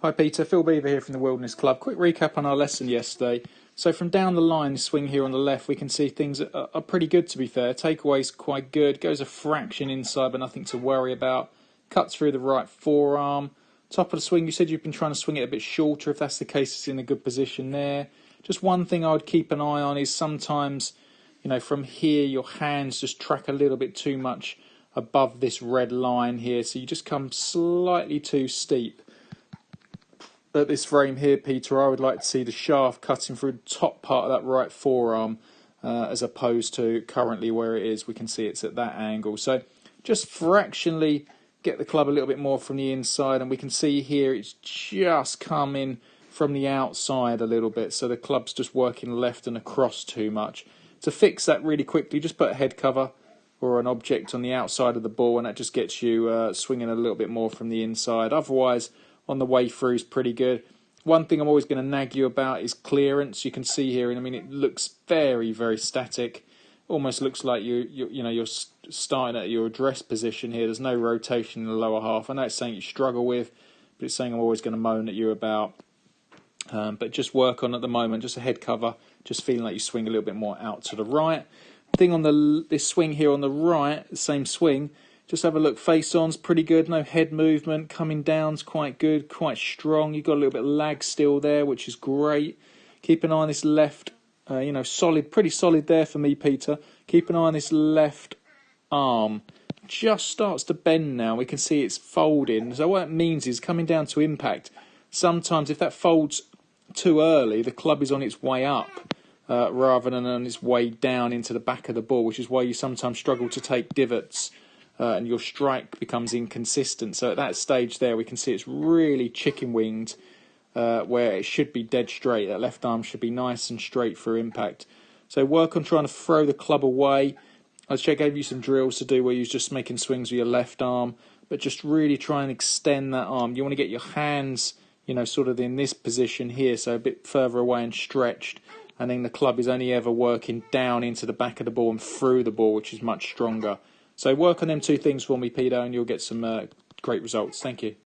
Hi Peter, Phil Beever here from the Wilderness Club. Quick recap on our lesson yesterday. So from down the line, swing here on the left, we can see things are pretty good to be fair. Takeaway's quite good, goes a fraction inside but nothing to worry about. Cuts through the right forearm. Top of the swing, you said you've been trying to swing it a bit shorter. If that's the case, it's in a good position there. Just one thing I would keep an eye on is sometimes, from here your hands just track a little bit too much above this red line here. So you just come slightly too steep. At this frame here, Peter, I would like to see the shaft cutting through the top part of that right forearm as opposed to currently where it is. We can see it's at that angle. So just fractionally get the club a little bit more from the inside, and we can see here it's just coming from the outside a little bit. So the club's just working left and across too much. To fix that really quickly, just put a head cover or an object on the outside of the ball, and that just gets you swinging a little bit more from the inside. Otherwise, on the way through is pretty good. One thing I'm always going to nag you about is clearance. You can see here, and it looks very, very static. Almost looks like you're starting at your address position here. There's no rotation in the lower half. I know it's something you struggle with, but it's something I'm always going to moan at you about. But just work on at the moment, just a head cover, just feeling like you swing a little bit more out to the right. Thing on this swing here on the right, the same swing. Just have a look, face-on's pretty good, no head movement, coming down's quite good, quite strong. You've got a little bit of lag still there, which is great. Keep an eye on this left, solid, pretty solid there for me, Peter. Keep an eye on this left arm. Just starts to bend now, we can see it's folding. So what it means is coming down to impact. Sometimes if that folds too early, the club is on its way up rather than on its way down into the back of the ball, which is why you sometimes struggle to take divots. And your strike becomes inconsistent. So at that stage there, we can see it's really chicken-winged, where it should be dead straight. That left arm should be nice and straight for impact. So work on trying to throw the club away. I gave you some drills to do where you're just making swings with your left arm, but just really try and extend that arm. You want to get your hands, sort of in this position here, so a bit further away and stretched. And then the club is only ever working down into the back of the ball and through the ball, which is much stronger. So work on them two things for me, Peter, and you'll get some great results. Thank you.